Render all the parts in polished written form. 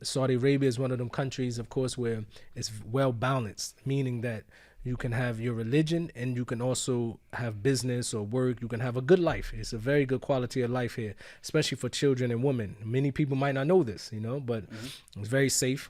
Saudi Arabia is one of them countries, of course, where it's well balanced, meaning that you can have your religion and you can also have business or work. You can have a good life. It's a very good quality of life here, especially for children and women. Many people might not know this, but it's very safe.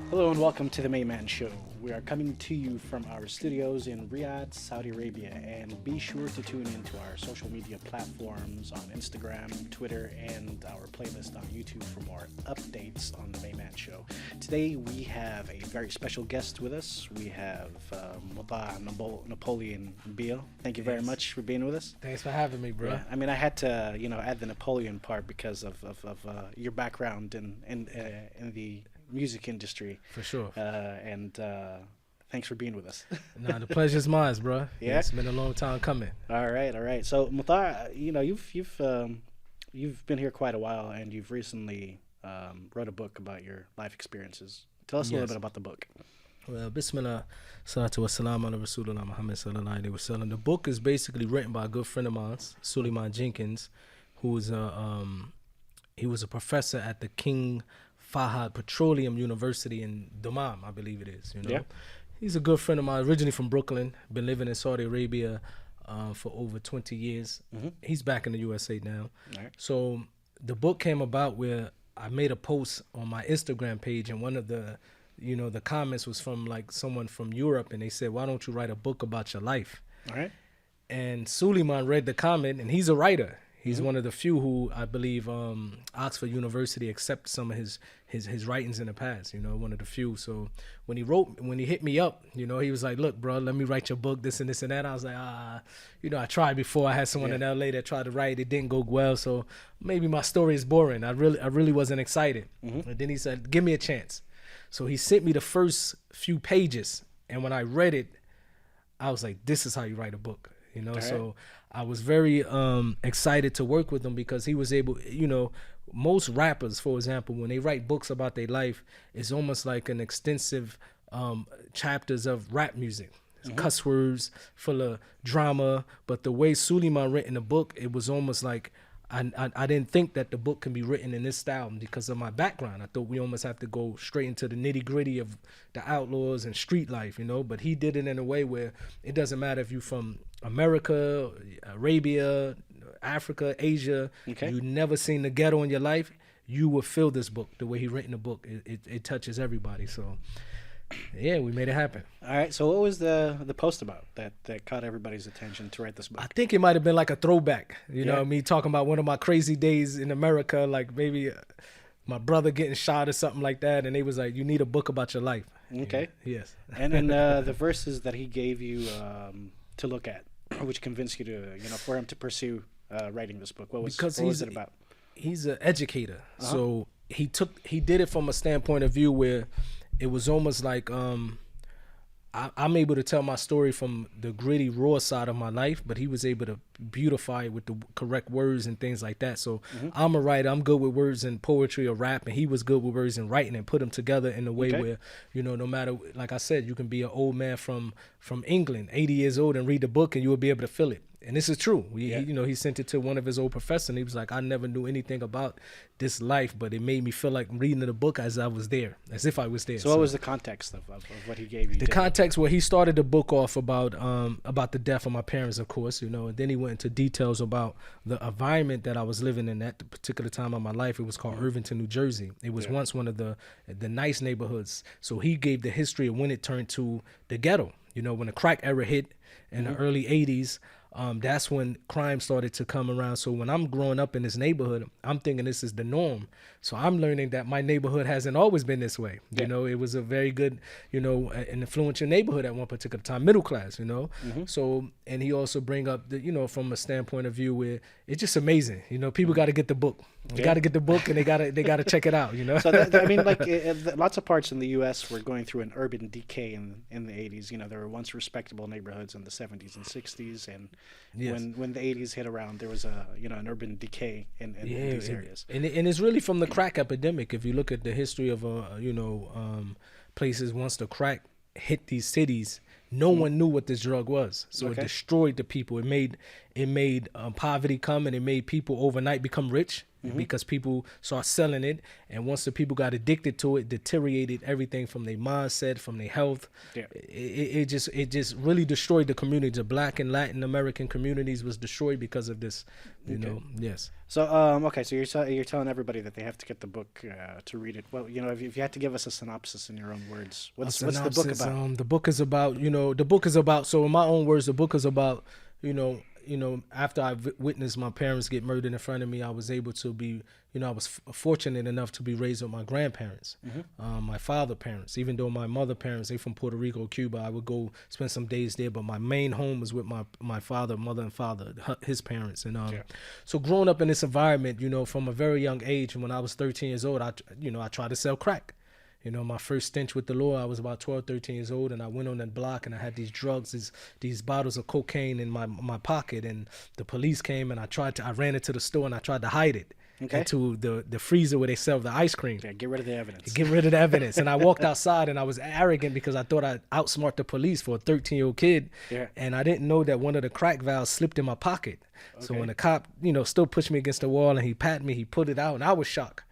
Hello and welcome to the Mayman Show. We are coming to you from our studios in Riyadh, Saudi Arabia, and be sure to tune into our social media platforms on Instagram, Twitter, and our playlist on YouTube for more updates on the Mayman Show. Today we have a very special guest with us. We have Mutah, Napoleon, Beale. Thank you very much for being with us. Thanks for having me, bro. Yeah, I mean, I had to, add the Napoleon part because of your background in the music industry. For sure. And thanks for being with us. Nah, the pleasure's mine, bro. Yeah, it's been a long time coming. All right. So Mutah, you've been here quite a while, and you've recently wrote a book about your life experiences. Tell us a little bit about the book. Well, Bismillah, salatu wassalam ala Rasulullah Muhammad sallallahu alaihi wasallam. The book is basically written by a good friend of mine, Suleiman Jenkins, who was he was a professor at the King Fahad Petroleum University in Dammam, I believe it is. Yeah. He's a good friend of mine, originally from Brooklyn, been living in Saudi Arabia for over 20 years. He's back in the USA now. Right. So the book came about where I made a post on my Instagram page, and one of the comments was from like someone from Europe, and they said, "Why don't you write a book about your life?" All right. And Suleiman read the comment, and he's a writer. He's one of the few who, I believe, Oxford University accepted some of his writings in the past, one of the few. So when he hit me up, he was like, "Look, bro, let me write your book, this and this and that." I was like, I tried before. I had someone in LA that tried to write. It didn't go well, so maybe my story is boring. I really wasn't excited. And then he said, "Give me a chance." So he sent me the first few pages, and when I read it, I was like, "This is how you write a book," Right. So I was very excited to work with him because he was able, most rappers, for example, when they write books about their life, it's almost like an extensive chapters of rap music. Cuss words, full of drama. But the way Suleiman written the book, it was almost like I didn't think that the book can be written in this style because of my background. I thought we almost have to go straight into the nitty gritty of the outlaws and street life, but he did it in a way where it doesn't matter if you're from America, Arabia, Africa, Asia, you never seen the ghetto in your life, you will feel this book the way he written the book. It touches everybody. So yeah, we made it happen. All right. So what was the post about that caught everybody's attention to write this book? I think it might have been like a throwback. Me talking about one of my crazy days in America, like maybe my brother getting shot or something like that, and they was like, "You need a book about your life." Okay. Yes. And then the verses that he gave you to look at, which convinced you to, for him to pursue writing this book. What was it about? He's an educator, so he did it from a standpoint of view where it was almost like I'm able to tell my story from the gritty, raw side of my life, but he was able to beautify it with the correct words and things like that. So I'm a writer. I'm good with words and poetry or rap, and he was good with words and writing, and put them together in a way where, no matter, like I said, you can be an old man from England, 80 years old, and read the book, and you will be able to feel it. And this is true. He sent it to one of his old professors, and he was like, "I never knew anything about this life, but it made me feel like reading the book as I was there, as if I was there." So what was the context of what he gave you? The context where he started the book off about the death of my parents, of course, and then he went into details about the environment that I was living in at the particular time of my life. It was called Irvington, New Jersey. It was once one of the nice neighborhoods. So he gave the history of when it turned to the ghetto. When the crack era hit in the early 80s, that's when crime started to come around. So when I'm growing up in this neighborhood, I'm thinking this is the norm. So I'm learning that my neighborhood hasn't always been this way. It was a very good, an influential neighborhood at one particular time, middle class, So, and he also bring up the, from a standpoint of view where it's just amazing. People got to get the book. They got to get the book, and they got to check it out. So lots of parts in the U.S. were going through an urban decay in the 80s. There were once respectable neighborhoods in the 70s and 60s, and when the 80s hit around, there was an urban decay in these areas. And it's really from the crack epidemic. If you look at the history of places once the crack hit these cities, No one knew what this drug was, so it Okay. destroyed the people. It made poverty come, and it made people overnight become rich because people start selling it. And once the people got addicted to it, deteriorated everything from their mindset, from their health. Yeah. It just really destroyed the community. The Black and Latin American communities was destroyed because of this. You know, yes. So, okay, so you're telling everybody that they have to get the book to read it. Well, you know, if you had to give us a synopsis in your own words, what's the book Synopsis, about? the book is about, the book is about, so in my own words, the book is about, after I witnessed my parents get murdered in front of me, I was able to be, I was fortunate enough to be raised with my grandparents, my father parents. Even though my mother parents, they from Puerto Rico, Cuba, I would go spend some days there, but my main home was with my father, mother and father, his parents. And so growing up in this environment, from a very young age, when I was 13 years old, I tried to sell crack. My first stint with the law, I was about 12, 13 years old, and I went on that block, and I had these drugs, these bottles of cocaine in my pocket, and the police came, and I ran into the store, and I tried to hide it into the freezer where they sell the ice cream. Yeah, get rid of the evidence. Get rid of the evidence. And I walked outside, and I was arrogant because I thought I'd outsmart the police for a 13-year-old kid, and I didn't know that one of the crack valves slipped in my pocket. So when the cop, still pushed me against the wall, and he patted me, he put it out, and I was shocked.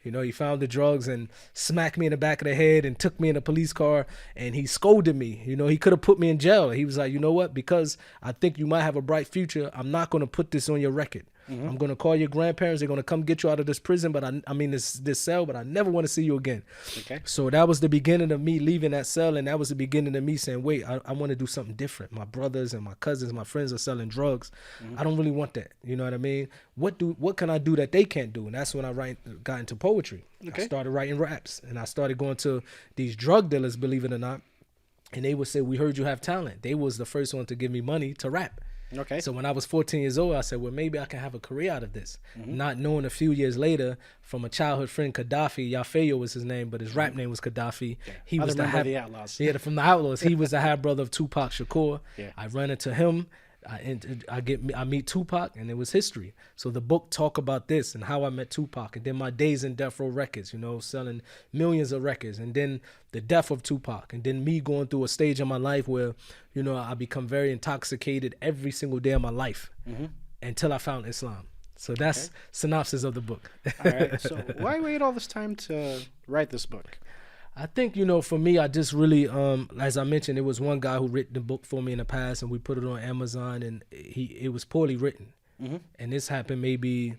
He found the drugs and smacked me in the back of the head and took me in a police car, and he scolded me. He could have put me in jail. He was like, you know what? Because I think you might have a bright future, I'm not going to put this on your record. I'm going to call your grandparents. They're going to come get you out of this prison, but this cell, but I never want to see you again. Okay. So that was the beginning of me leaving that cell, and that was the beginning of me saying, wait, I want to do something different. My brothers and my cousins, my friends are selling drugs. I don't really want that. You know what I mean? What can I do that they can't do? And that's when I got into poetry. Okay. I started writing raps, and I started going to these drug dealers, believe it or not, and they would say, we heard you have talent. They was the first one to give me money to rap. Okay. So when I was 14 years old, I said, well, maybe I can have a career out of this. Not knowing a few years later from a childhood friend, Gaddafi, Yafeyo was his name, but his rap name was Gaddafi. Yeah. He was the Outlaws. Yeah, from the Outlaws. He was the half brother of Tupac Shakur. Yeah. I ran into him. I meet Tupac, and it was history. So the book talk about this and how I met Tupac, and then my days in Death Row Records, selling millions of records, and then the death of Tupac, and then me going through a stage in my life where, I become very intoxicated every single day of my life until I found Islam. So that's synopsis of the book. All right. So why wait all this time to write this book? I think, for me, I just really, as I mentioned, it was one guy who written the book for me in the past, and we put it on Amazon, and it was poorly written. And this happened maybe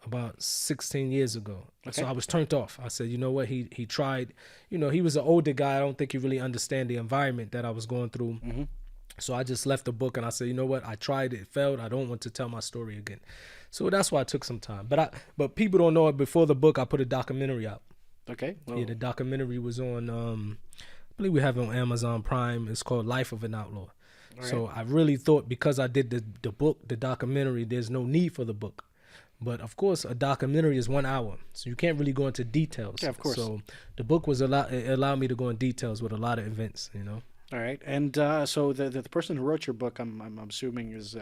about 16 years ago. Okay. So I was turned off. I said, you know what, he tried, he was an older guy. I don't think he really understand the environment that I was going through. So I just left the book, and I said, you know what, I tried it failed. I don't want to tell my story again. So that's why it took some time. But people don't know it. Before the book, I put a documentary out. Okay. Well, Yeah, the documentary was on, I believe we have it on Amazon Prime. It's called Life of an Outlaw. So I really thought, because I did the book, the documentary, there's no need for the book. But of course, a documentary is 1 hour, so you can't really go into details. Yeah, of course. So the book was it allowed me to go in details with a lot of events, all right. And so the person who wrote your book, I'm assuming is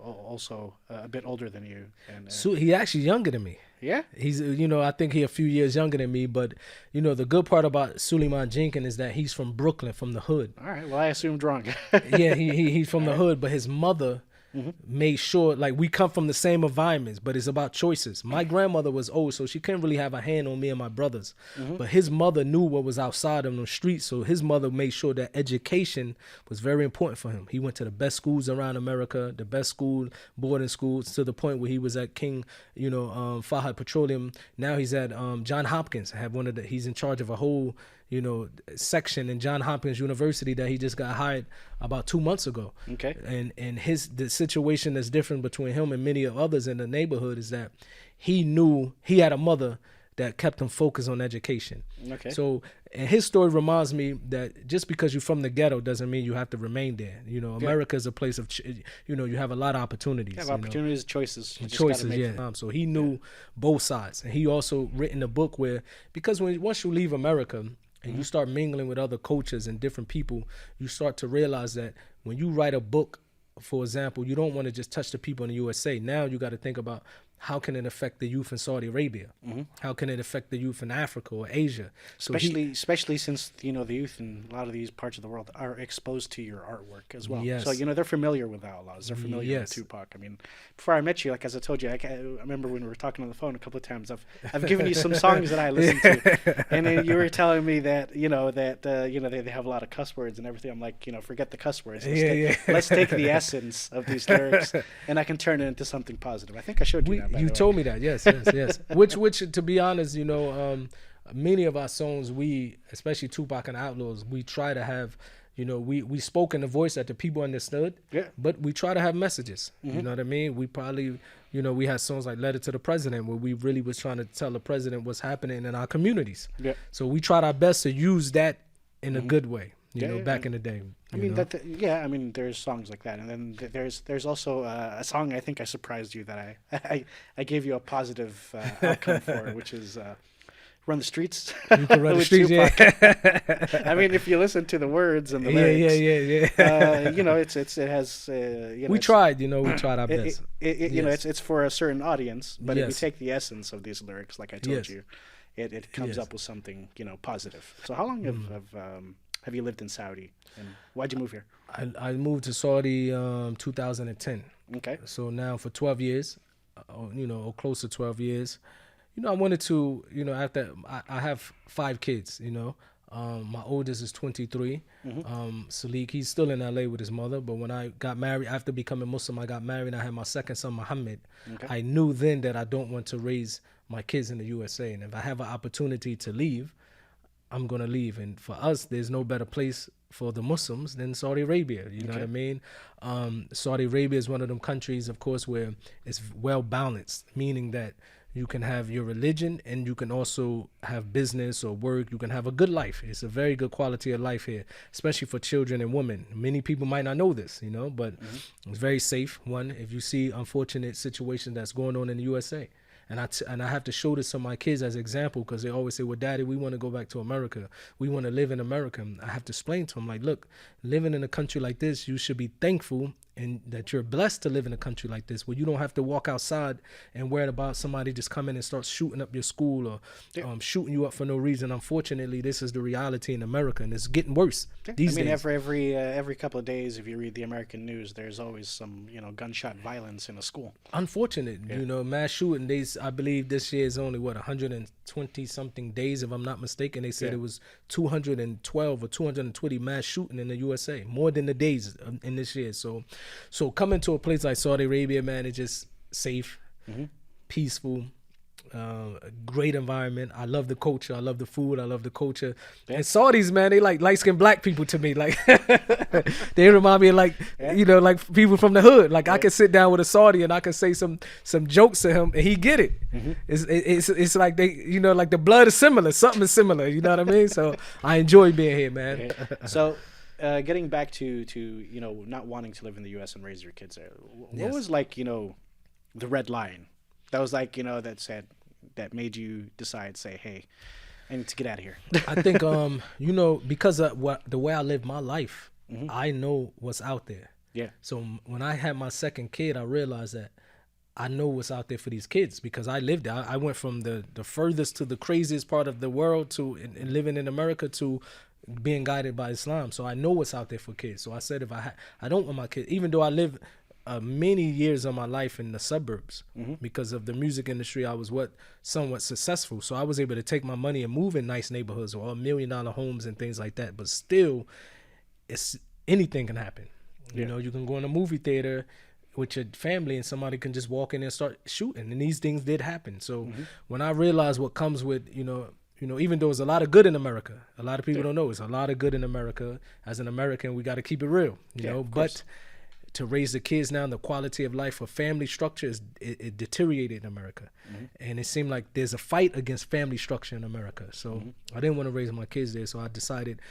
also a bit older than you. And So he actually younger than me. yeah. He's, I think he a few years younger than me, but, the good part about Suleiman Jenkins is that he's from Brooklyn, from the hood. All right. Well, I assumed wrong. Yeah, he's from the hood, but his mother made sure, like, we come from the same environments, but it's about choices. My grandmother was old, so she couldn't really have a hand on me and my brothers. But his mother knew what was outside on the streets, so his mother made sure that education was very important for him. He went to the best schools around America, the best boarding schools, to the point where he was at King, Fahad Petroleum. Now he's at John Hopkins. He's in charge of a whole section in John Hopkins University that he just got hired about 2 months ago. Okay. And the situation that's different between him and many of others in the neighborhood is that he knew he had a mother that kept him focused on education. Okay. So, and his story reminds me that just because you're from the ghetto doesn't mean you have to remain there. America is a place of, you have a lot of opportunities. You have opportunities, choices. You just Choices, gotta make yeah. So he knew both sides, and he also written a book where, because once you leave America and you start mingling with other cultures and different people, you start to realize that when you write a book, for example, you don't want to just touch the people in the USA. Now you got to think about how can it affect the youth in Saudi Arabia? How can it affect the youth in Africa or Asia? So Especially since the youth in a lot of these parts of the world are exposed to your artwork as well. Yes. So they're familiar with Outlaws. They're familiar with Tupac. I mean, before I met you, like as I told you, I remember when we were talking on the phone a couple of times. I've given you some songs that I listen to, and then you were telling me that they have a lot of cuss words and everything. I'm like, forget the cuss words. Let's take the essence of these lyrics, and I can turn it into something positive. I think I showed you that. You told me that, yes. Which, to be honest, many of our songs, especially Tupac and Outlaws, we try to have, we spoke in a voice that the people understood, but we try to have messages. You know what I mean? We probably, we had songs like Letter to the President, where we really was trying to tell the president what's happening in our communities. Yeah. So we tried our best to use that in a good way. Back in the day. I mean, there's songs like that, and then there's also a song I think I surprised you that I gave you a positive outcome for, which is "Run the Streets." You can run the streets, yeah. I mean, if you listen to the words and the lyrics, it has. We tried, we tried our best. It's for a certain audience, but if you take the essence of these lyrics, like I told you, it comes up with something positive. So how long have you lived in Saudi, and why'd you move here? I moved to Saudi 2010. Okay. So now for 12 years, or close to 12 years, I wanted to, after I have 5 kids, my oldest is 23. Salik, he's still in LA with his mother, but when I got married, after becoming Muslim, I got married. I had my second son, Muhammad. I knew then that I don't want to raise my kids in the USA, and if I have an opportunity to leave, I'm going to leave. And for us, there's no better place for the Muslims than Saudi Arabia. You know what I mean? Saudi Arabia is one of them countries, of course, where it's well balanced, meaning that you can have your religion and you can also have business or work. You can have a good life. It's a very good quality of life here, especially for children and women. Many people might not know this, but it's very safe. One, if you see unfortunate situation that's going on in the USA. And I have to show this to my kids as an example, because they always say, well, Daddy, we want to go back to America. We want to live in America. And I have to explain to them, like, look, living in a country like this, you should be thankful and that you're blessed to live in a country like this, where you don't have to walk outside and worry about somebody just coming and start shooting up your school or shooting you up for no reason. Unfortunately, this is the reality in America, and it's getting worse these days. every couple of days, if you read the American news, there's always some gunshot violence in a school. Unfortunate, mass shooting days. I believe this year is only 120 something days, if I'm not mistaken. They said it was 212 or 220 mass shooting in the USA, more than the days in this year. So coming to a place like Saudi Arabia, man, it's just safe, peaceful, great environment. I love the culture. I love the food. I love the culture. And Saudis, man, they like light-skinned black people to me. Like they remind me of like people from the hood. Like I can sit down with a Saudi and I can say some jokes to him and he get it. It's like they, like the blood is similar. Something is similar. You know what I mean? So I enjoy being here, man. So getting back to not wanting to live in the U.S. and raise your kids there, what was like the red line that was like that made you decide, say, hey, I need to get out of here? I think because of the way I live my life, I know what's out there. Yeah. So when I had my second kid, I realized that I know what's out there for these kids, because I lived there. I went from the furthest to the craziest part of the world to and living in America to being guided by Islam. So I know what's out there for kids. So I said, if I don't want my kids, even though I live many years of my life in the suburbs, because of the music industry, I was somewhat successful. So I was able to take my money and move in nice neighborhoods or $1 million homes and things like that. But still, anything can happen. You know, you can go in a movie theater with your family and somebody can just walk in and start shooting. And these things did happen. So when I realized what comes with, even though there's a lot of good in America, a lot of people don't know there's a lot of good in America. As an American, we got to keep it real, but to raise the kids now, the quality of life for family structure it deteriorated in America. And it seemed like there's a fight against family structure in America. So I didn't want to raise my kids there. So I decided,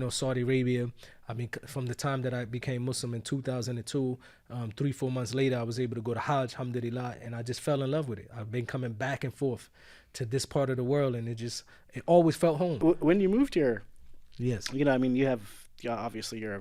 Saudi Arabia. I mean, from the time that I became Muslim in 2002, 3-4 months later, I was able to go to Hajj, alhamdulillah, and I just fell in love with it. I've been coming back and forth to this part of the world, and it always felt home. When you moved here, yes, you have yeah, obviously you're a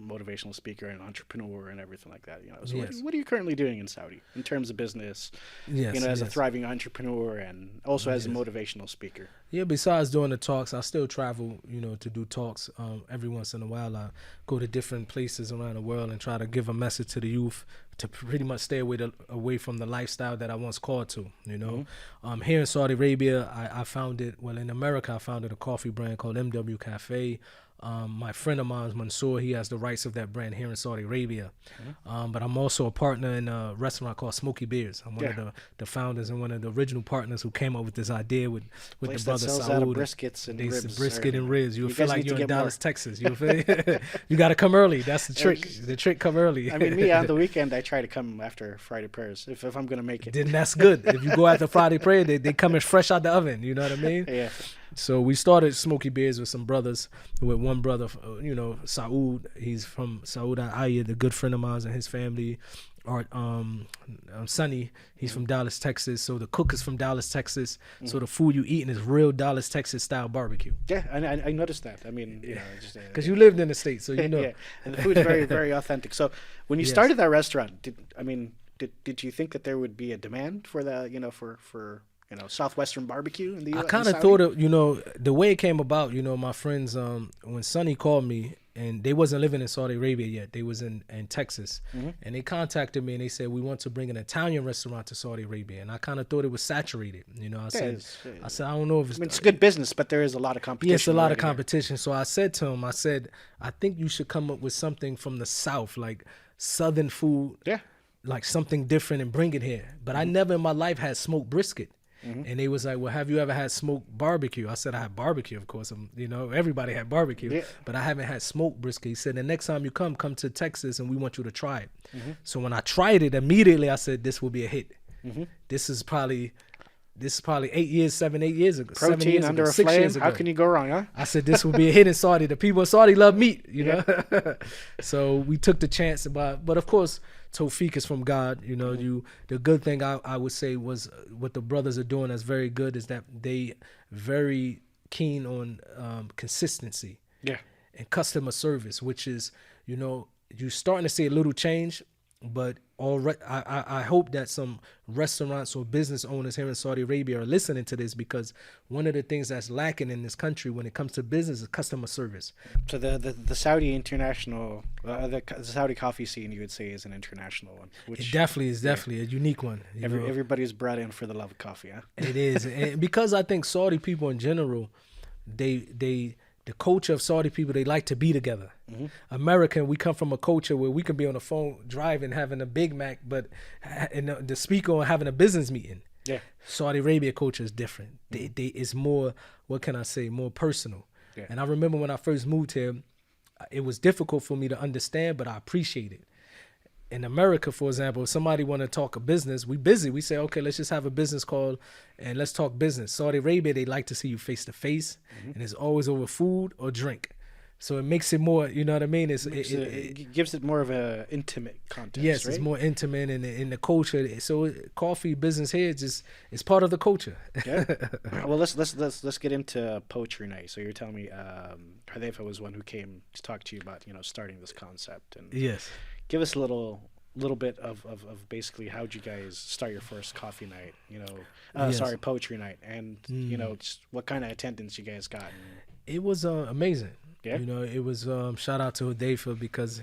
motivational speaker and entrepreneur and everything like that. So Yes. what are you currently doing in Saudi in terms of business? Yes. As a Yes. thriving entrepreneur and also as a Yes. motivational speaker. Yeah, besides doing the talks, I still travel, to do talks. Every once in a while, I go to different places around the world and try to give a message to the youth to pretty much stay away from the lifestyle that I once called to, Here in Saudi Arabia, I founded, well, in America, I founded a coffee brand called MW Cafe. My friend of mine, Mansour, he has the rights of that brand here in Saudi Arabia. But I'm also a partner in a restaurant called Smoky Beers. I'm one of the founders and one of the original partners who came up with this idea with the Place brother that sells out of Saud. briskets and They ribs. brisket and ribs. You'll You feel guys like need to you're in get more. Dallas, Texas. You'll feel you got to come early. That's the trick. The trick, come early. I mean, me on the weekend, I try to come after Friday prayers if I'm going to make it. Then that's good. If you go after Friday prayer, they come as fresh out the oven. You know what I mean? Yeah. So we started Smoky Beers with some brothers, with one brother, Saud. He's from Saud Ayed, a good friend of mine, and his family. Sonny, he's from Dallas, Texas. So the cook is from Dallas, Texas. So the food you eating is real Dallas, Texas style barbecue. Yeah, I noticed that. I mean, Because you lived in the States, so you know. Yeah, and the food's very, very authentic. So when you started that restaurant, did you think that there would be a demand for the, for Southwestern barbecue in the U.S.? I kind of thought of, the way it came about, my friends, when Sonny called me, and they wasn't living in Saudi Arabia yet, they was in Texas, and they contacted me and they said, we want to bring an Italian restaurant to Saudi Arabia, and I kind of thought it was saturated. I said, I don't know if it's... I mean, it's good business, but there is a lot of competition. Yes, a lot of competition. So I said to him, I think you should come up with something from the South, like Southern food, like something different, and bring it here. But I never in my life had smoked brisket. And they was like, well, have you ever had smoked barbecue? I said, I had barbecue, of course. Everybody had barbecue, but I haven't had smoked brisket. He said, the next time you come to Texas and we want you to try it. So when I tried it, immediately I said, this will be a hit. This is probably 7, 8 years ago. Protein 7 years under ago, a 6 flame. years ago. How can you go wrong, huh? I said this would be a hit in Saudi. The people in Saudi love meat, know. So we took the chance, but of course, Tawfiq is from God. The good thing I would say was what the brothers are doing that's very good is that they very keen on consistency, and customer service, which is you're starting to see a little change, but I hope that some restaurants or business owners here in Saudi Arabia are listening to this, because one of the things that's lacking in this country when it comes to business is customer service. So the Saudi international, the Saudi coffee scene, you would say, is an international one. Which It definitely is a unique one. Everybody's brought in for the love of coffee, huh? It is, and because I think Saudi people in general, the culture of Saudi people, they like to be together. American, we come from a culture where we can be on the phone driving, having a Big Mac, but in the speaker on having a business meeting. Yeah. Saudi Arabia culture is different. It's more, what can I say, more personal. Yeah. And I remember when I first moved here, it was difficult for me to understand, but I appreciate it. In America, for example, if somebody want to talk a business, we busy. We say, okay, let's just have a business call and let's talk business. Saudi Arabia, they like to see you face to face, and it's always over food or drink. So it makes it more, you know what I mean? It gives it more of an intimate context. Yes, right? it's more intimate in the culture. So coffee business here it's part of the culture. Yeah. Well, let's get into poetry night. So you're telling me Hudhaifa was one who came to talk to you about starting this concept, and Yes. give us a little bit of basically how'd you guys start your first coffee night, Yes. poetry night, and just what kind of attendance you guys got. It was amazing. Yeah. It was shout out to Hudhaifa, because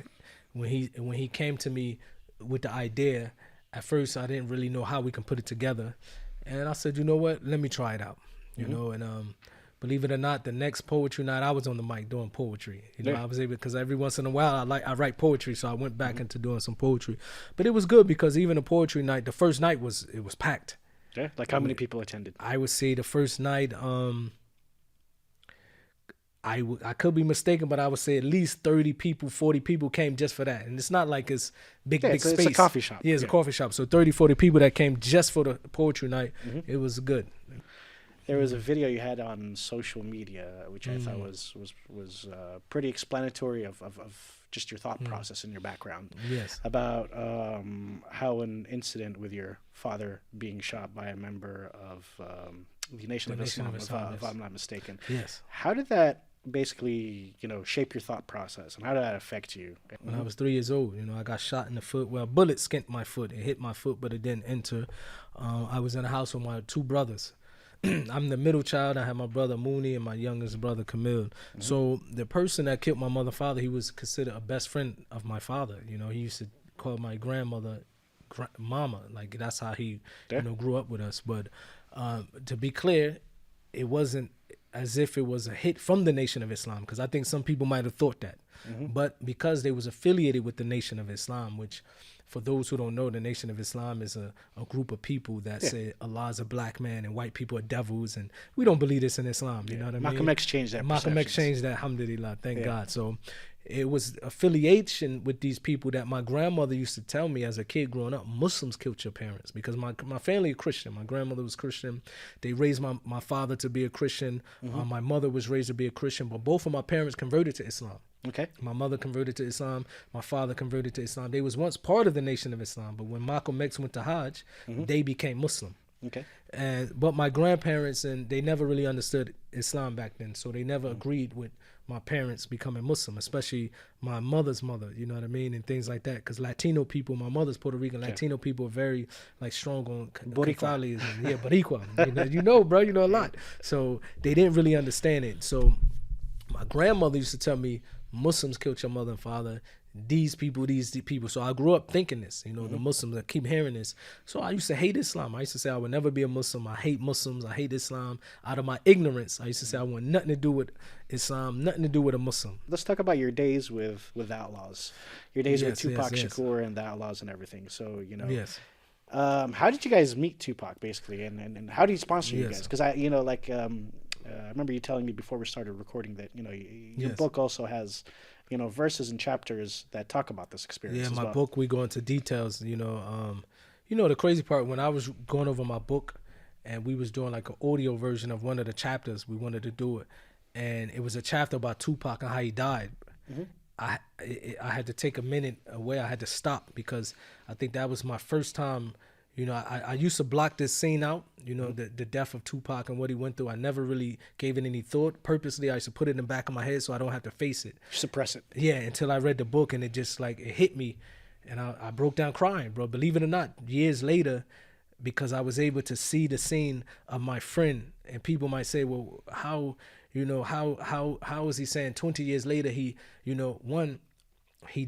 when he came to me with the idea, at first I didn't really know how we can put it together, and I said, you know what, let me try it out. And believe it or not, the next poetry night I was on the mic doing poetry. I was able, because every once in a while I write poetry, so I went back into doing some poetry. But it was good, because even the poetry night, the first night was packed. Yeah. Like how many people attended? I would say the first night, I could be mistaken, but I would say at least 30 people, 40 people came just for that. And it's not like it's big space. It's a coffee shop. Yeah, it's a coffee shop. So 30, 40 people that came just for the poetry night. It was good. There was a video you had on social media, which I thought was pretty explanatory of just your thought process and your background. Yes. About how an incident with your father being shot by a member of the Nation of Islam, if I'm not mistaken. Yes. How did that basically, shape your thought process, and how did that affect you? When I was 3 years old, I got shot in the foot. Well, a bullet skinned my foot. It hit my foot, but it didn't enter. I was in a house with my two brothers. I'm the middle child. I had my brother Mooney and my youngest brother Camille. So the person that killed my mother and father, he was considered a best friend of my father. He used to call my grandmother mama. Like, that's how he grew up with us. But to be clear, it wasn't as if it was a hit from the Nation of Islam, because I think some people might have thought that. But because they was affiliated with the Nation of Islam, which, for those who don't know, the Nation of Islam is a group of people that say Allah's a black man and white people are devils, and we don't believe this in Islam. You know what I mean? Malcolm X changed that. Malcolm X changed that, alhamdulillah, thank God. So it was affiliation with these people that my grandmother used to tell me as a kid growing up, Muslims killed your parents, because my family is Christian. My grandmother was Christian. They raised my father to be a Christian. My mother was raised to be a Christian, but both of my parents converted to Islam. Okay. My mother converted to Islam. My father converted to Islam. They was once part of the Nation of Islam, but when Malcolm X went to Hajj, they became Muslim. Okay. But my grandparents, and they never really understood Islam back then, so they never agreed with my parents becoming Muslim, especially my mother's mother, you know what I mean, and things like that. Because Latino people, my mother's Puerto Rican, Latino people are very strong on Catholicism. Yeah, Boricua. Bro, you know a lot. So they didn't really understand it. So my grandmother used to tell me, Muslims killed your mother and father. These people. So I grew up thinking this, the Muslims, I keep hearing this. So I used to hate Islam. I used to say I would never be a Muslim. I hate Muslims. I hate Islam. Out of my ignorance, I used to say I want nothing to do with Islam, nothing to do with a Muslim. Let's talk about your days with Outlaws. Your days with Tupac Shakur and the Outlaws and everything. So, Yes. How did you guys meet Tupac, basically? And how do you sponsor you guys? Because I remember you telling me before we started recording that, your book also has, verses and chapters that talk about this experience. Yeah, my book, we go into details, the crazy part, when I was going over my book and we was doing like an audio version of one of the chapters, we wanted to do it. And it was a chapter about Tupac and how he died. I had to take a minute away. I had to stop, because I think that was my first time. I used to block this scene out, the death of Tupac and what he went through. I never really gave it any thought. Purposely, I used to put it in the back of my head so I don't have to face it. Suppress it. Yeah, until I read the book, and it just it hit me. And I broke down crying, bro. Believe it or not, years later, because I was able to see the scene of my friend. And people might say, well, how is he saying 20 years later he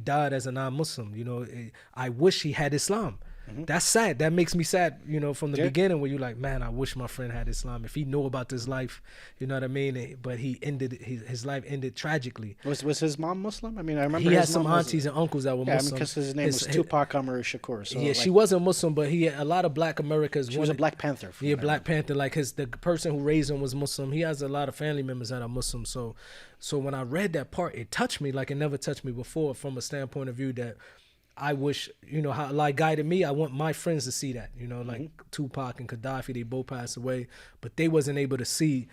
died as a non-Muslim? I wish he had Islam. That's sad. That makes me sad, from the beginning, where you're like, man, I wish my friend had Islam. If he knew about this life, you know what I mean? But his life ended tragically. Was his mom Muslim? I mean, I remember he had some aunties and uncles that were Muslim. because his name was Tupac Shakur. So she wasn't Muslim, but he had a lot of black Americans. She was a Black Panther. Black Panther. Like the person who raised him was Muslim. He has a lot of family members that are Muslim. So when I read that part, it touched me like it never touched me before, from a standpoint of view that I wish, how Allah guided me. I want my friends to see that, like Tupac and Gaddafi, they both passed away, but they wasn't able to see,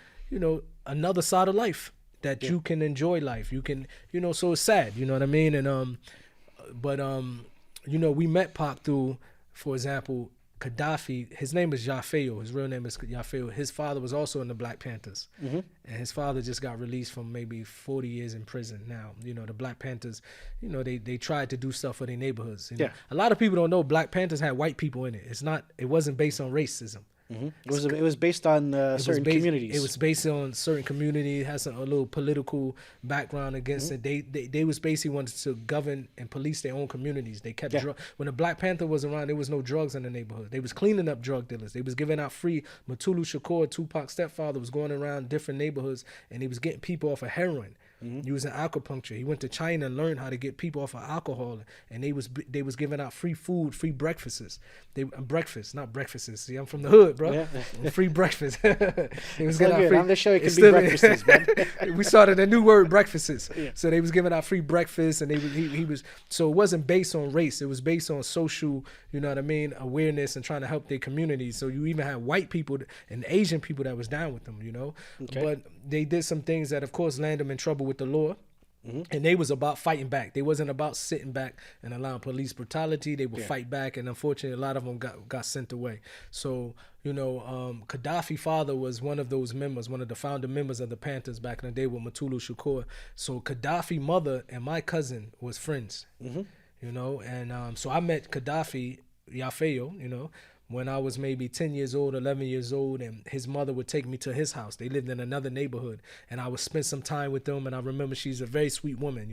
another side of life, that you can enjoy life. You can, so it's sad, you know what I mean? And, we met Pac through, for example, Gaddafi. His name is Yafeo. His real name is Yafeo. His father was also in the Black Panthers. And his father just got released from maybe 40 years in prison now. The Black Panthers, they tried to do stuff for their neighborhoods. A lot of people don't know Black Panthers had white people in it. It wasn't based on racism. It was based on certain communities. It was based on certain community. It has a little political background against it. They was basically wanted to govern and police their own communities. They kept when the Black Panther was around, there was no drugs in the neighborhood. They was cleaning up drug dealers. They was giving out free. Mutah Shakur, Tupac's stepfather, was going around different neighborhoods, and he was getting people off of heroin. Using acupuncture. He went to China and learned how to get people off of alcohol, and they was giving out free food, free breakfasts. Not breakfasts. See, I'm from the hood, bro. Free breakfast. They was giving out free. On the show, it can be breakfasts, man. We started a new word, breakfasts. So they was giving out free breakfast, and he was. So it wasn't based on race. It was based on social, awareness and trying to help their communities. So you even had white people and Asian people that was down with them, But they did some things that, of course, landed them in trouble with the law. And they was about fighting back. They wasn't about sitting back and allowing police brutality. They would fight back, and unfortunately, a lot of them got sent away. So, Gaddafi's father was one of those members, one of the founder members of the Panthers back in the day with Mutah Shakur. So Gaddafi's mother and my cousin was friends, and so I met Gaddafi Yafeo, when I was maybe 10 years old, 11 years old, and his mother would take me to his house. They lived in another neighborhood, and I would spend some time with them. And I remember she's a very sweet woman,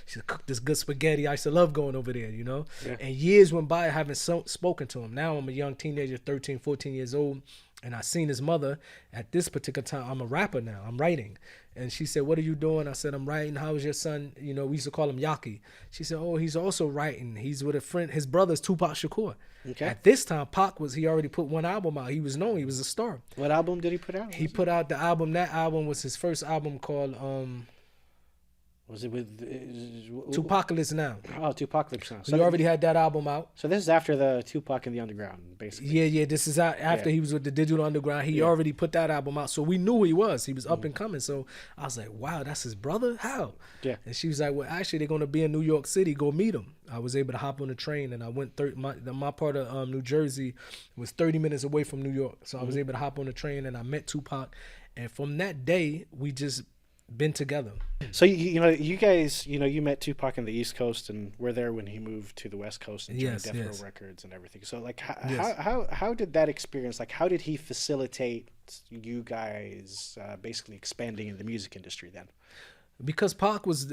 she cooked this good spaghetti. I used to love going over there, Yeah. And years went by, I haven't spoken to him. Now I'm a young teenager, 13, 14 years old, and I seen his mother at this particular time. I'm a rapper now. I'm writing. And she said, "What are you doing?" I said, "I'm writing." "How is your son?" We used to call him Yaki. She said, "Oh, he's also writing. He's with a friend. His brother's Tupac Shakur." Okay. At this time, he already put one album out. He was known. He was a star. What album did he put out? He put out the album. That album was his first album called Was it with Tupacalypse Now. Oh, Tupacalypse Now. So he already had that album out. So this is after the Tupac in the Underground, basically. Yeah. This is after he was with the Digital Underground. He already put that album out. So we knew who he was. He was up and coming. So I was like, wow, that's his brother? How? Yeah. And she was like, well, actually, they're going to be in New York City. Go meet him. I was able to hop on the train, and I went, my part of New Jersey was 30 minutes away from New York. So I was able to hop on the train, and I met Tupac. And from that day, we just been together. So you guys, you met Tupac on the East Coast and were there when he moved to the West Coast and joined Death Row Records and everything. So like, how did that experience? Like, how did he facilitate you guys basically expanding in the music industry then? Because Pac was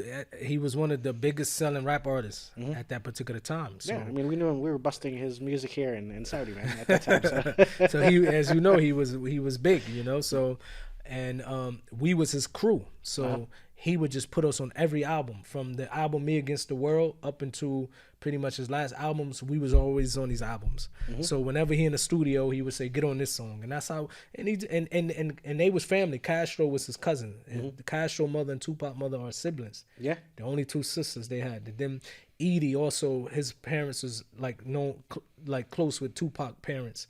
one of the biggest selling rap artists at that particular time. So. Yeah, I mean, we knew him. We were busting his music here in Saudi, man, at that time. So, so he, as you know, he was big, So. And we was his crew, so he would just put us on every album, from the album Me Against the World up into pretty much his last albums. We was always on these albums. So whenever he in the studio, he would say, "Get on this song," and that's how. And they was family. Castro was his cousin, and the Castro mother and Tupac mother are siblings. Yeah, the only two sisters they had. And then Edie also, his parents was close with Tupac parents.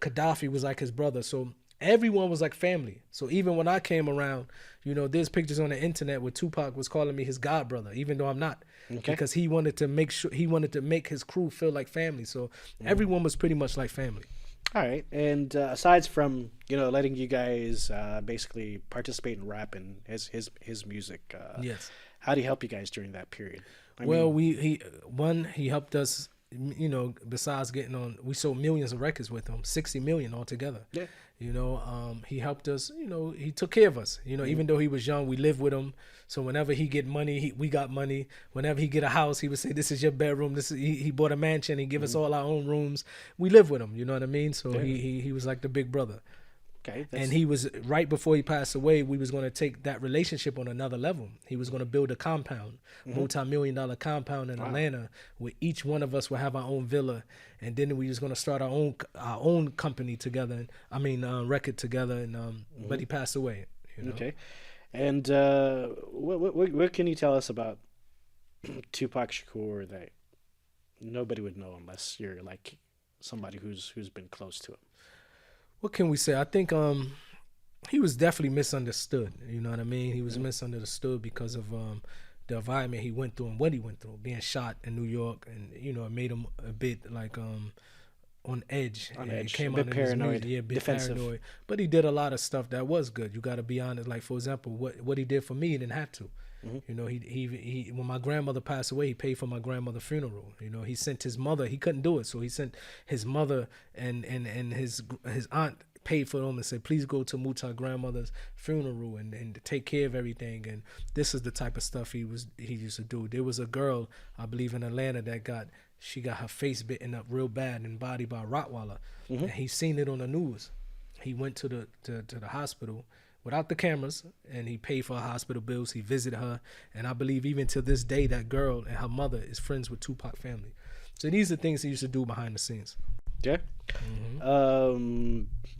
Gaddafi was like his brother, so. Everyone was like family. So even when I came around, there's pictures on the internet where Tupac was calling me his god brother, even though I'm not, because he wanted to make his crew feel like family. So everyone was pretty much like family. All right. And aside from letting you guys basically participate in rap and his music, yes, how did he help you guys during that period? He helped us. Besides getting on, we sold millions of records with him, 60 million altogether. Yeah. He helped us, he took care of us, even though he was young, we lived with him. So whenever he get money, we got money. Whenever he get a house, he would say, "This is your bedroom." He bought a mansion. He give us all our own rooms. We live with him. You know what I mean? So he was like the big brother. Okay. And he was, right before he passed away, we was going to take that relationship on another level. He was going to build a compound, multi-million-dollar compound in Atlanta, where each one of us would have our own villa, and then we was going to start our own company together. Record together. And but he passed away. Okay. And what can you tell us about Tupac Shakur that nobody would know unless you're like somebody who's been close to him? What can we say? I think he was definitely misunderstood. You know what I mean? He was misunderstood because of the environment he went through and what he went through, being shot in New York, and it made him a bit like on edge. He came a bit out paranoid, a bit defensive. paranoid. But he did a lot of stuff that was good. You got to be honest. Like, for example, what he did for me, he didn't have to. He when my grandmother passed away, he paid for my grandmother's funeral. He sent his mother. He couldn't do it, so he sent his mother and his aunt paid for them and said, "Please go to Mutah grandmother's funeral and take care of everything." And this is the type of stuff he used to do. There was a girl, I believe, in Atlanta that got her face bitten up real bad and body by a Rottweiler, and he seen it on the news. He went to the hospital without the cameras, and he paid for her hospital bills. He visited her, and I believe even to this day that girl and her mother is friends with Tupac family. So these are things he used to do behind the scenes. Yeah. All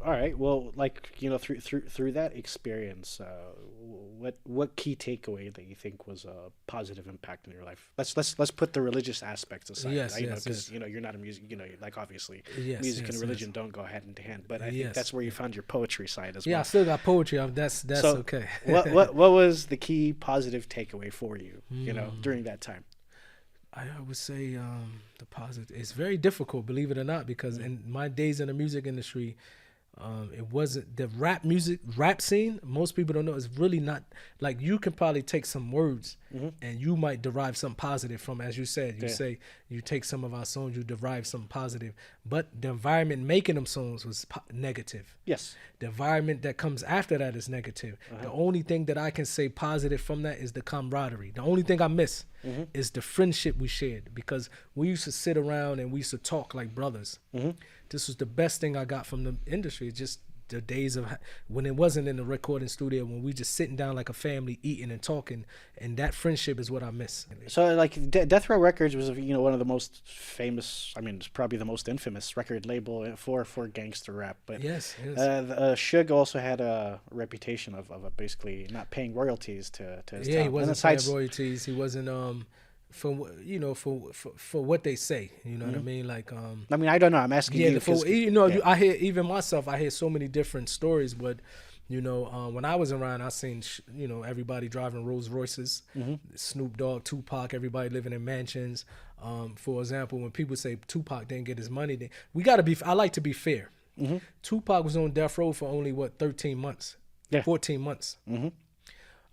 right. Well, through that experience, what key takeaway that you think was a positive impact in your life? Let's put the religious aspects aside. Yes, right? yes, Because yes. you're not a music. Like obviously, Yes, music yes, and religion yes. don't go hand in hand. But I think Yes. that's where you found your poetry side as Yeah, I well. still got poetry. That's So, okay. what was the key positive takeaway for you? During that time. I would say the positive. It's very difficult, believe it or not, because in my days in the music industry, it wasn't the rap scene. Most people don't know. It's really not like you can probably take some words and you might derive something positive from, as you said. You say you take some of our songs, you derive something positive, but the environment making them songs was negative. Yes. The environment that comes after that is negative. The only thing that I can say positive from that is the camaraderie. The only thing I miss is the friendship we shared, because we used to sit around and we used to talk like brothers. This was the best thing I got from the industry. Just the days of when it wasn't in the recording studio, when we just sitting down like a family eating and talking, and that friendship is what I miss. So like Death Row Records was one of the most famous, I mean it's probably the most infamous record label for gangster rap, but yes. Suge also had a reputation of basically not paying royalties to his Yeah, he talent. wasn't paying royalties. He wasn't for what they say, you know what I mean? Like I mean, I don't know. I'm asking you. I hear, even myself, I hear so many different stories, but when I was around, I seen everybody driving Rolls Royces, Snoop Dogg, Tupac, everybody living in mansions. For example, when people say Tupac didn't get his money, I like to be fair. Tupac was on death row for only 13 months, 14 months.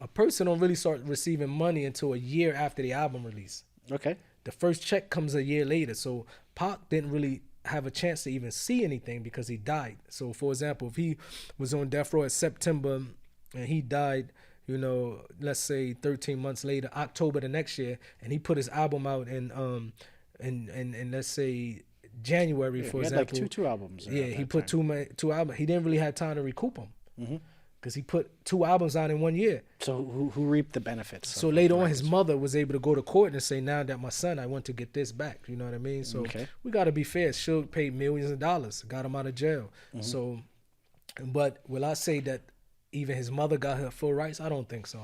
A person don't really start receiving money until a year after the album release. Okay. The first check comes a year later. So Pac didn't really have a chance to even see anything because he died. So for example, if he was on death row in September and he died, let's say 13 months later, October the next year, and he put his album out in let's say January, for example. He had like two albums. He put two albums. He didn't really have time to recoup them. Because he put 2 albums out in 1 year. So who reaped the benefits? So later on, his mother was able to go to court and say, now that my son, I want to get this back. You know what I mean? So we got to be fair. Suge paid millions of dollars, got him out of jail. So, but will I say that even his mother got her full rights? I don't think so.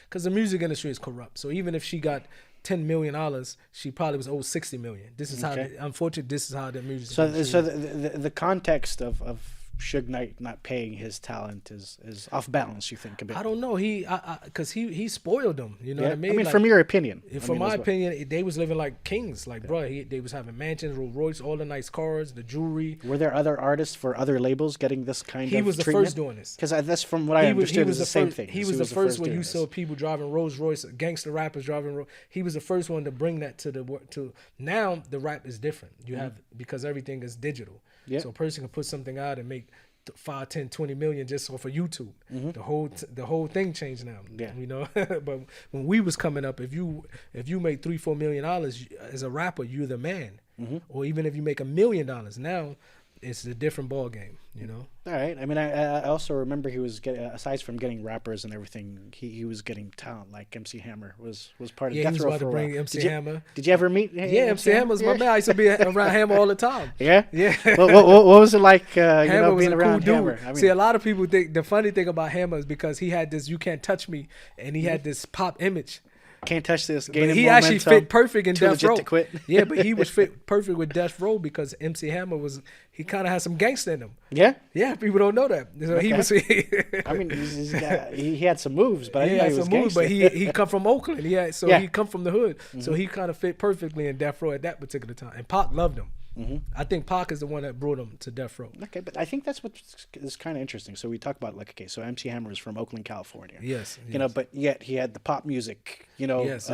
Because the music industry is corrupt. So even if she got $10 million, she probably was owed $60 million. This is how, unfortunately, this is how the music industry is. So the context of Suge Knight not paying his talent is off balance, you think, a bit? I don't know. Because he spoiled them. You know what I mean? I mean, from your opinion. From my opinion, they was living like kings. Like, bro, they was having mansions, Rolls Royce, all the nice cars, the jewelry. Were there other artists for other labels getting this kind of treatment? He was the first doing this. Because that's from what I understood, is the same thing. He was the first when you saw people driving Rolls Royce, gangster rappers driving. He was the first one to bring that to now the rap is different. You have, because everything is digital. So a person can put something out and make 5, 10, 20 million just off of YouTube. The whole thing changed now. But when we was coming up, if you make $3-4 million as a rapper, you're the man. Or even if you make $1 million, now it's a different ball game. All right. I mean, I also remember he was getting, aside from getting rappers and everything, he was getting talent. Like MC Hammer was part of Death Row. Yeah, he was about to bring MC Hammer. Did you ever meet? MC Hammer's my man. I used to be around Hammer all the time. Yeah. What was it like? Hammer was being a around cool Hammer? dude. I mean, See, a lot of people think the funny thing about Hammer is because he had this "You Can't Touch Me" and he had this pop image. Can't touch this. But he actually fit perfect in Death Row. To quit. Yeah, but he was fit perfect with Death Row because MC Hammer he kind of had some gangster in him. Yeah. Yeah, people don't know that. So he was. I mean, he had some moves, but I didn't know he was gangster. But he come from Oakland. He come from the hood, so he kind of fit perfectly in Death Row at that particular time. And Pac loved him. I think Pac is the one that brought him to Death Row. Okay, but I think that's what is kind of interesting. So we talk about so MC Hammer is from Oakland, California. Yes. But yet he had the pop music, yes.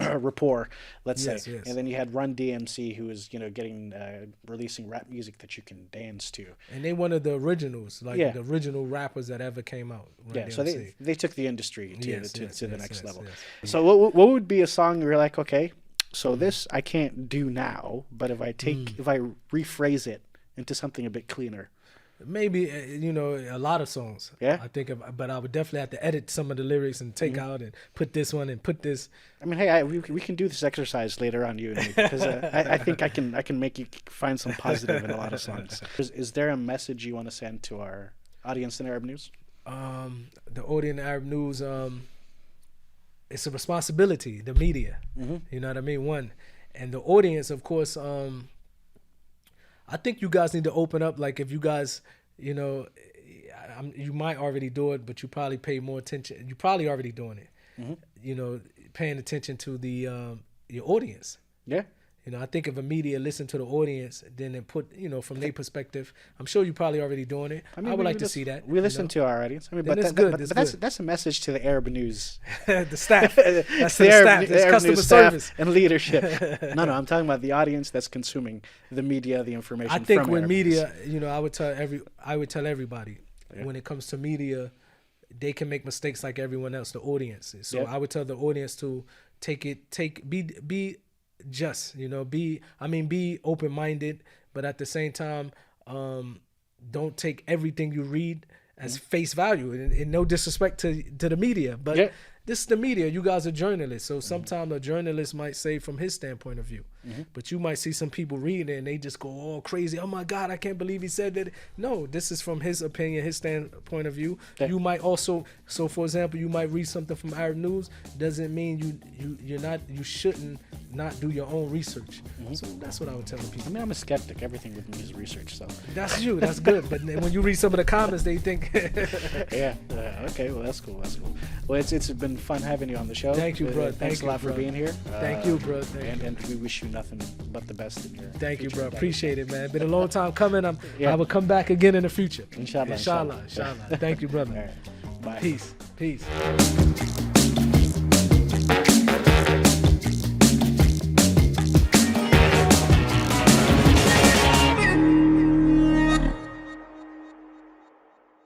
rapport, let's say. Yes. And then you had Run DMC, who is getting releasing rap music that you can dance to. And they one of the originals, the original rappers that ever came out. Run so they took the industry to the next level. Yes. So what would be a song you're like, okay, so this I can't do now, but if I rephrase it into something a bit cleaner, maybe a lot of songs. Yeah, I think, but I would definitely have to edit some of the lyrics and take out and put this one and put this. I mean, hey, we can do this exercise later on, you and me, because I think I can make you find some positive in a lot of songs. Is there a message you want to send to our audience in Arab News? The audience Arab news, it's a responsibility, the media. You know what I mean? One. And the audience, of course, I think you guys need to open up. Like if you guys, you know, you might already do it, but you probably pay more attention. You're probably already doing it. You know, paying attention to the your audience. Yeah. You know, I think if a media listen to the audience, then it put, you know, from their perspective, I'm sure you're probably already doing it. I would like to see that. We listen to our audience. I mean, but that's a message to the Arab news. The staff. That's the staff. That's customer service and leadership. No, I'm talking about the audience that's consuming the media, the information. I think from with Arab media, news. you know, I would tell everybody when it comes to media, they can make mistakes like everyone else, the audience. So I would tell the audience to be just, you know, be open-minded, but at the same time, don't take everything you read as face value. And no disrespect to the media, but this is the media. You guys are journalists, so sometimes a journalist might say from his standpoint of view, but you might see some people reading it and they just go all crazy. Oh my God, I can't believe he said that. No, this is from his opinion, his standpoint of view. You might also, so for example, you might read something from Arab News. Doesn't mean you shouldn't not do your own research. So that's what I would tell the people. I mean, I'm a skeptic. Everything with me is research. So that's you. That's good. But when you read some of the comments, they think. Okay. Well, that's cool. Well, it's been fun having you on the show. Thank you, bro. Thanks a lot for being here. Thank you, bro. And we wish you nothing but the best in your. Thank you, bro. Appreciate it, man. Been a long time coming. I will come back again in the future. Inshallah. Thank you, brother. All right. Bye. Peace.